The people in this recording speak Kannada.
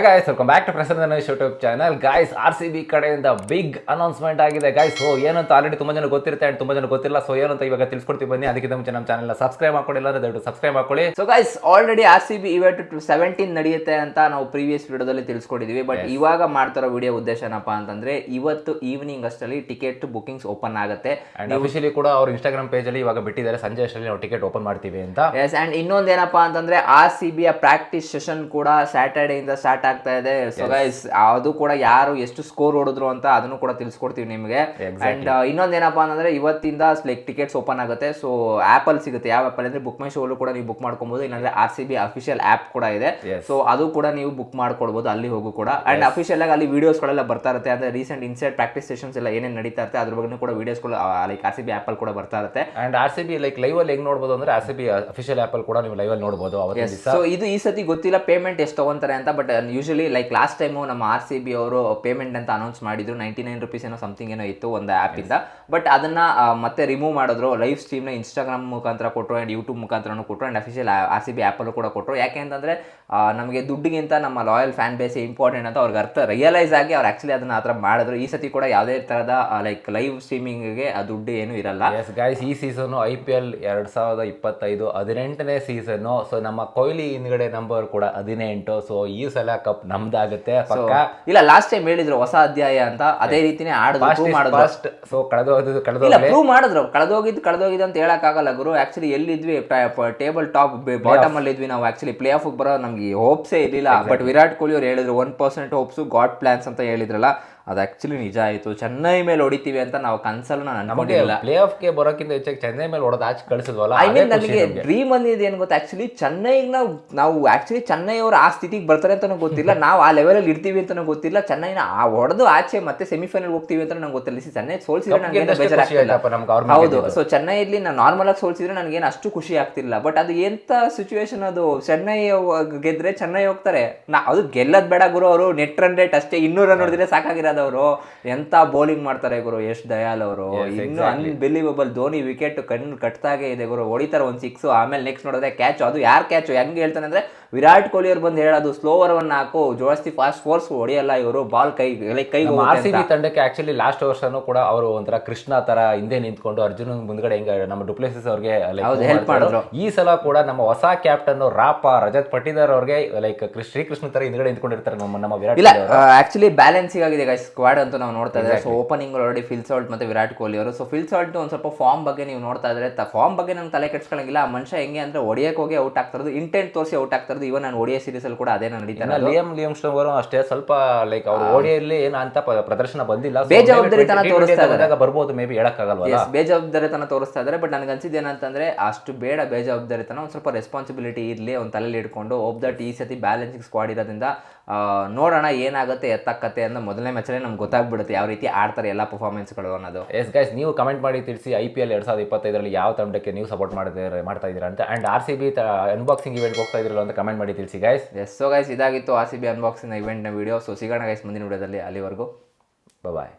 Guys welcome back to Prasanna Ganesh YouTube channel. Guys RCB ಕಡೆಯಿಂದ ಬಿಗ್ ಅನೌನ್ಸ್ಮೆಂಟ್ ಆಗಿದೆ ಗೈಸ್. ಸೊ ಏನಂತ ಆಲ್ರೆಡಿ ತುಂಬ ಜನ ಗೊತ್ತಿರುತ್ತೆ ಅಂಡ್ ತುಂಬ ಜನ ಗೊತ್ತಿಲ್ಲ. ಸೊ ಏನಂತ ಇವಾಗ ತಿಳ್ಸ್ಕೊಡ್ತೀವಿ ಬನ್ನಿ. ಅದಕ್ಕಿಂತ ಮುಂಚೆ ನಮ್ಮ ಚಾನಲ್ ಸಬ್ಸ್ಕ್ರೈಬ್ ಮಾಡ್ಕೊಂಡಿಲ್ಲ ಅಂದ್ರೆ ದಯವಿಟ್ಟು ಸಬ್ಸ್ಕ್ರೈಬ್ ಮಾಡ್ಕೊಳ್ಳಿ. So guys already RCB event 17 ನಡೆಯುತ್ತೆ ಅಂತ ನಾವು ಪ್ರೀವಿಯಸ್ ವಿಡಿಯೋದಲ್ಲಿ ತಿಳಿಸ್ಕೊಟ್ಟಿದೀವಿ. ಬಟ್ ಇವಾಗ ಮಾಡ್ತಿರೋ ವಿಡಿಯೋ ಉದ್ದೇಶ ಏನಪ್ಪಾ ಅಂತಂದ್ರೆ ಇವತ್ತು ಈವ್ನಿಂಗ್ ಅಷ್ಟರಲ್ಲಿ ಟಿಕೆಟ್ ಬುಕಿಂಗ್ಸ್ ಓಪನ್ ಆಗುತ್ತೆ. ಅಂಡ್ ಅಫಿಷಿಯಲಿ ಕೂಡ ಅವ್ರ ಇನ್ಸ್ಟಾಗ್ರಾಮ್ ಪೇಜ್ ಅಲ್ಲಿ ಇವಾಗ ಬಿಟ್ಟಿದ್ದಾರೆ ಸಂಜೆ ಅಷ್ಟರಲ್ಲಿ ನಾವು ಟಿಕೆಟ್ ಓಪನ್ ಮಾಡ್ತೀವಿ ಅಂತ. ಎಸ್ ಅಂಡ್ ಇನ್ನೊಂದೇನಪ್ಪಾ ಅಂತಂದ್ರೆ RCB ಪ್ರಾಕ್ಟೀಸ್ ಸೆಷನ್ ಕೂಡ ಸ್ಯಾಟರ್ಡೇ ಇಂದ ಸ್ಟಾರ್ಟ್ ಆಗ್ತಾ ಇದೆ. ಸೊ ಗೈಸ್ ಅದು ಕೂಡ ಯಾರು ಎಷ್ಟು ಸ್ಕೋರ್ ಹೊಡೆದ್ರು ಅಂತ ಅದನ್ನು ಕೂಡ ತಿಳಿಸ್ಕೊಡ್ತೀವಿ ನಿಮಗೆ. ಅಂಡ್ ಇನ್ನೊಂದೇನಪ್ಪಾ ಅಂತಂದ್ರೆ ಇವತ್ತಿಂದ ಲೈಕ್ ಟಿಕೆಟ್ಸ್ ಓಪನ್ ಆಗುತ್ತೆ. ಸೊ ಆಪ್ ಅಲ್ಲಿ ಸಿಗುತ್ತೆ. ಯಾವ ಆಪ್ ಅಂದ್ರೆ ಬುಕ್ ಮೈ ಶೋ ಕೂಡ ನೀವು ಬುಕ್ ಮಾಡ್ಕೊಬಹುದು. ಇಲ್ಲಾಂದ್ರೆ RCB ಅಫಿಷಿಯಲ್ ಆಪ್ ಕೂಡ ಇದೆ. ಸೊ ಅದು ಕೂಡ ನೀವು ಬುಕ್ ಮಾಡ್ಕೊಳ್ಬಹುದು ಅಲ್ಲಿ ಹೋಗು ಕೂಡ. ಅಂಡ್ ಅಫಿಷಿಯಲ್ ಆಗಿ ಅಲ್ಲಿ ವಿಡಿಯೋಸ್ ಗಳೆಲ್ಲ ಬರ್ತಾ ಇರುತ್ತೆ. ಅಂದ್ರೆ ರೀಸೆಂಟ್ ಇನ್ಸೈಡ್ ಪ್ರಾಕ್ಟೀಸ್ ಸೆಷನ್ಸ್ ಎಲ್ಲ ಏನೇನು ನಡೀತಾ ಇರುತ್ತೆ ಅದ್ರ ಬಗ್ಗೆ ಕೂಡ ವಿಡಿಯೋಸ್ ಲೈಕ್ RCB ಆಪ್ ಅಲ್ಲಿ ಕೂಡ ಬರ್ತಾ ಇರುತ್ತೆ. ಅಂಡ್ RCB ಲೈಕ್ ಲೈವ್ ಅಲ್ಲಿ ಹೆಂಗ್ ನೋಡಬಹುದು ಅಂದ್ರೆ RCB ಅಫಿಷಿಯಲ್ ಆಪ್ ಅಲ್ಲಿ ಕೂಡ ನೀವು ಲೈವ್ ಅಲ್ಲಿ ನೋಡಬಹುದು. ಸೊ ಇದು ಈ ಸತಿ ಗೊತ್ತಿಲ್ಲ ಪೇಮೆಂಟ್ ಎಷ್ಟು ತಗೊಂತಾರೆ ಅಂತ. But usually like last time ನಮ್ಮ RCB ಅವರು ಪೇಮೆಂಟ್ ಅಂತ ಅನೌನ್ಸ್ ಮಾಡಿದ್ರು. 99 ರೂಪೀಸ್ ಏನೋ ಸಮಥಿಂಗ್ ಏನೋ ಇತ್ತು ಒಂದು ಆ್ಯಪ್ ಇಂದ. ಬಟ್ ಅದನ್ನ ಮತ್ತೆ ರಿಮೂವ್ ಮಾಡಿದ್ರು. ಲೈವ್ ಸ್ಟ್ರೀಮ್ನ ಇನ್ಸ್ಟಾಗ್ರಾಮ್ ಮುಖಾಂತರ ಕೊಟ್ಟರು ಅಂಡ್ ಯೂಟ್ಯೂಬ್ ಮುಖಾಂತರನೂ ಕೊಟ್ಟರು ಅಂಡ್ ಅಫಿಷಿಯಲ್ RCB ಆ್ಯಪಲ್ಲೂ ಕೂಡ ಕೊಟ್ಟರು. ಯಾಕೆ ಅಂತಂದ್ರೆ ನಮಗೆ ದುಡ್ಡಿಗಿಂತ ನಮ್ಮ ಲಾಯಲ್ ಫ್ಯಾನ್ ಬೇಸ್ ಇಂಪಾರ್ಟೆಂಟ್ ಅಂತ ಅವ್ರಿಗೆ ಅರ್ಥ ರಿಯಲೈಸ್ ಆಗಿ ಅವ್ರು ಆಕ್ಚುಲಿ ಅದನ್ನ ಆ ಥರ ಮಾಡಿದ್ರು. ಈ ಸತಿ ಕೂಡ ಯಾವುದೇ ಥರದ ಲೈಕ್ ಲೈವ್ ಸ್ಟ್ರೀಮಿಂಗ್ಗೆ ಆ ದುಡ್ಡು ಏನು ಇರಲ್ಲ. ಎಸ್ ಗೈಸ್ ಈ ಸೀಸನ್ IPL 2025 18ನೇ ಸೀಸನ್. ಸೊ ನಮ್ಮ ಕೊಹ್ಲಿ ಹಿಂದ್ಗಡೆ ನಂಬರ್ ಕೂಡ 18. ಸೊ ಈ ಸಲ ಕಪ್ ನಮ್ದಾಗುತ್ತೆ ಇಲ್ಲ. ಲಾಸ್ಟ್ ಟೈಮ್ ಹೇಳಿದ್ರು ಹೊಸ ಅಧ್ಯಾಯ ಅಂತ. ಅದೇ ರೀತಿನೇ ಆಡಿದ್ರು ಮಾಡಿದ್ರು. ಸೊ ಪ್ರೂವ್ ಮಾಡಿದ್ರು. ಕಳೆದೋಗಿದ್ದು ಅಂತ ಹೇಳಕ್ ಆಗಲ್ಲ ಗುರು. ಆಕ್ಚುಲಿ ಎಲ್ಲಿದ್ವಿ ಟೇಬಲ್ ಟಾಪ್ ಬಾಟಮ್ ಅಲ್ಲಿ ಇದ್ವಿ ನಾವು. ಆಕ್ಚುಲಿ ಪ್ಲೇ ಆಫ್ ಬರೋ ನಮ್ಗೆ ಹೋಪ್ಸೇ ಇರಲಿಲ್ಲ. ಬಟ್ ವಿರಾಟ್ ಕೊಹ್ಲಿ ಅವ್ರು ಹೇಳಿದ್ರು 1% ಹೋಪ್ಸು ಗಾಡ್ ಪ್ಲಾನ್ಸ್ ಅಂತ ಹೇಳಿದ್ರಲ್ಲ, ಅದು ಆಕ್ಚುಲಿ ನಿಜ ಆಯಿತು. ಚೆನ್ನೈ ಮೇಲೆ ಹೊಡಿತೀವಿ ಅಂತ ನಾವು ಕನ್ಸಲ್ಲೂ ನಾನು ಅನ್ಕೊಂಡಿಲ್ಲ. ಪ್ಲೇ ಆಫ್ಗೆ ಬರೋಕ್ಕಿಂತ ಹೆಚ್ಚಾಗಿ ಚೆನ್ನೈ ಮೇಲೆ ಹೊಡೆದು ಆಚೆ ಕಳಿಸಿದ್ವಲ್ಲ. ಐ ಮೀನ್ ನನಗೆ ಡ್ರೀಮ್ ಅಂದಿದ್ದು ಏನು ಗೊತ್ತಾ, ಆಕ್ಚುಲಿ ಚೆನ್ನೈಗೆ ನಾವು ಆಕ್ಚುಲಿ ಚೆನ್ನೈ ಅವರು ಆ ಸ್ಥಿತಿಗೆ ಬರ್ತಾರೆ ಅಂತಲೂ ಗೊತ್ತಿಲ್ಲ. ನಾವು ಆ ಲೆವೆಲಲ್ಲಿ ಇರ್ತೀವಿ ಅಂತಲೂ ಗೊತ್ತಿಲ್ಲ. ಚೆನ್ನೈನ ಹೊಡೆದು ಆಚೆ ಮತ್ತೆ ಸೆಮಿಫೈನಲ್ ಹೋಗ್ತೀವಿ ಅಂತ ನಂಗೆ ಗೊತ್ತಿಲ್ಲ. ಚೆನ್ನೈ ಸೋಲ್ಸಿದ್ರೆ ನನಗೆ ಬೇಜಾರಾಗ್ತಿಲ್ಲ. ಹೌದು. ಸೊ ಚೆನ್ನೈಲಿ ನಾವು ನಾರ್ಮಲ್ ಆಗಿ ಸೋಲ್ಸಿದ್ರೆ ನನಗೇನು ಅಷ್ಟು ಖುಷಿ ಆಗ್ತಿಲ್ಲ. ಬಟ್ ಅದು ಎಂತ ಸಿಚುವೇಶನ್ ಅದು. ಚೆನ್ನೈ ಗೆದ್ರೆ ಚೆನ್ನೈ ಹೋಗ್ತಾರೆ. ಅದು ಗೆಲ್ಲದ್ ಬೇಡ ಗುರು. ಅವರು ನೆಟ್ ರನ್ ರೇಟ್ ಅಷ್ಟೇ 200 ರನ್ ಹೊಡೆದ್ರೆ ಸಾಕಾಗಿರೋದು. ಅವರು ಎಂತ ಬೌಲಿಂಗ್ ಮಾಡ್ತಾರೆ ಗುರು. ಯಶ್ ದಯಾಲ್ ಅವರು ಇನ್ನು ಅನ್ಬಿಲೀವಬಲ್. ಧೋನಿ ವಿಕೆಟ್ ಕಣ್ಣು ಕಟ್ತಾಗೆ ಇದೆ ಗುರು. ಹೊಡಿತಾರೆ ಒಂದು 6. ಆಮೇಲೆ ನೆಕ್ಸ್ಟ್ ನೋಡಿದ್ರೆ ಕ್ಯಾಚ್. ಅದು ಯಾರು ಕ್ಯಾಚ್ ಹೆಂಗೆ ಹೇಳ್ತಾನೆ ಅಂದ್ರೆ ವಿರಾಟ್ ಕೊಹ್ಲಿ ಅವ್ರು ಬಂದು ಹೇಳೋದು ಸ್ಲೋವರ್ ಅನ್ನ ಹಾಕು, ಜಾಸ್ತಿ ಫಾಸ್ಟ್ ಫೋರ್ಸ್ ಹೊಡಿಯಲ್ಲ ಇವರು, ಬಾಲ್ ಕೈ RCB ತಂಡಕ್ಕೆ ಆಕ್ಚುಲಿ ಲಾಸ್ಟ್ ವರ್ಷನೂ ಕೂಡ ಅವರು ಒಂಥರ ಕೃಷ್ಣ ತರ ಹಿಂದೆ ನಿಂತ್ಕೊಂಡು ಅರ್ಜುನ್ ಮುಂದ್ಗಡೆ ಹೆಂಗ ನಮ್ಮ ಡುಪ್ಲೆಸಿಸ್ ಅವ್ರಿಗೆ ಹೆಲ್ಪ್ ಮಾಡಿದ್ರು. ಈ ಸಲ ಕೂಡ ನಮ್ಮ ಹೊಸ ಕ್ಯಾಪ್ಟನ್ ರಜತ್ ಪಟಿದಾರ್ ಅವ್ರಿಗೆ ಲೈಕ್ ಶ್ರೀಕೃಷ್ಣ ತರ ಹಿಂದ್ಗಡೆ ನಿಂತ್ಕೊಂಡಿರ್ತಾರೆ ನಮ್ಮ ವಿರಾಟ್. ಇಲ್ಲ ಆಕ್ಚುಲಿ ಬ್ಯಾಲೆನ್ಸಿಂಗ್ ಆಗಿದೆ ಗೈಸ್ ಸ್ಕ್ವಾಡ್ ಅಂತ ನಾವು ನೋಡ್ತಾ ಇದ್ದಾರೆ. So opening already Phil Salt ಮತ್ತೆ ವಿರಾಟ್ ಕೊಹ್ಲಿ ಅವರು. ಸೊ ಫಿಲ್ ಸಾಲ್ಟ್ ಒಂದು ಸ್ವಲ್ಪ ಫಾರ್ಮ್ ಬಗ್ಗೆ ನೀವು ನೋಡ್ತಾ ಇದ್ರೆ ಫಾರ್ಮ್ ಬಗ್ಗೆ ನಂಗೆ ತಲೆ ಕೆಡ್ಸ್ಕೊಳ್ಳಂಗಿಲ್ಲ. ಆ ಮನುಷ್ಯ ಹೆಂಗೆ ಅಂದ್ರೆ ಹೊಡಿಯಕ್ಕೆ ಹೋಗಿ ಔಟ್ ಆಗ್ತಿರೋದು, ಇಂಟೆಂಟ್ ತೋರಿಸಿ ಔಟ್ ಆಗ್ತಿರೋದು. ಇವನ್ ನಾನು ODI ಸೀರೀಸ್ ಅಲ್ಲಿ ಕೂಡ ಅದೇ ನಡೀತಾನೆ. ಲಿಯಮ್ ಸ್ಟೋನ್ ಅವರು ಅಷ್ಟೇ ಸ್ವಲ್ಪ ಲೈಕ್ ಅವ್ರು ODI ಏನು ಅಂತ ಪ್ರದರ್ಶನ ಬಂದಿಲ್ಲ. ಬೇಜವಾಬ್ದಾರಿತನ ತೋರಿಸ್ತಾ ಇದ್ದಾರೆ. ಬರ್ಬೋದು ಮೇ ಬಿ ಹೇಳಕ್ಕಾಗಲ್ವಲ್ಲ. ಬೇಜವಾಬ್ದಾರಿತನ ತೋರಿಸ್ತಾ ಇದ್ದಾರೆ. ಬಟ್ ನನಗೆ ಅನ್ಸಿದ್ದು ಏನಂತಂದ್ರೆ ಅಷ್ಟು ಬೇಡ ಬೇಜವಾಬ್ದಾರಿತನ. ಒಂದು ಸ್ವಲ್ಪ ರೆಸ್ಪಾನ್ಸಿಬಿಲಿಟಿ ಇರಲಿ ಒಂದು ತಲೆಯಲ್ಲಿ ಇಟ್ಕೊಂಡು. ಹೋಪ್ ದಟ್ ಈ ಸತಿ ಬ್ಯಾಲೆನ್ಸಿಂಗ್ ಸ್ಕ್ವಾಡ್ ಇರೋದ್ರಿಂದ ನೋಡೋಣ ಏನಾಗುತ್ತೆ ಎತ್ತಕ್ಕತ್ತೆ ಅಂತ. ಮೊದಲನೇ ಮ್ಯಾಚಲ್ಲೇ ನಮ್ಗೆ ಗೊತ್ತಾಗ್ಬಿಡುತ್ತೆ ಯಾವ ರೀತಿ ಆಡ್ತಾರೆ ಎಲ್ಲ ಪರ್ಫಾರ್ಮೆನ್ಸ್ಗಳು ಅನ್ನೋದು. ಎಸ್ ಗೈಸ್ ನೀವು ಕಮೆಂಟ್ ಮಾಡಿ ತಿಳಿಸಿ IPL 2025 ಯಾವ ತಂಡಕ್ಕೆ ನೀವು ಸಪೋರ್ಟ್ ಮಾಡ್ತಾ ಇದ್ದೀರಾ ಅಂತ. ಅಂಡ್ RCB ಅನ್ಬಾಕ್ಸಿಂಗ್ ಇವೆಂಟ್ ಹೋಗ್ತಾ ಇದ್ರಲ್ಲ ಅಂತ ಕಮೆಂಟ್ ಮಾಡಿ ತಿಳಿಸಿ ಗೈಸ್. ಎಸ್ ಸೊ ಗೈಸ್ ಇದಾಗಿತ್ತು RCB ಅನ್ಬಾಕ್ಸಿಂಗ್ ಇವೆಂಟ್ನ ವಿಡಿಯೋ. ಸೊ ಸಿಗೋಣ ಗೈಸ್ ಮುಂದಿನ ವಿಡಿಯೋದಲ್ಲಿ. ಅಲ್ಲಿವರೆಗೂ ಬಾಯ್.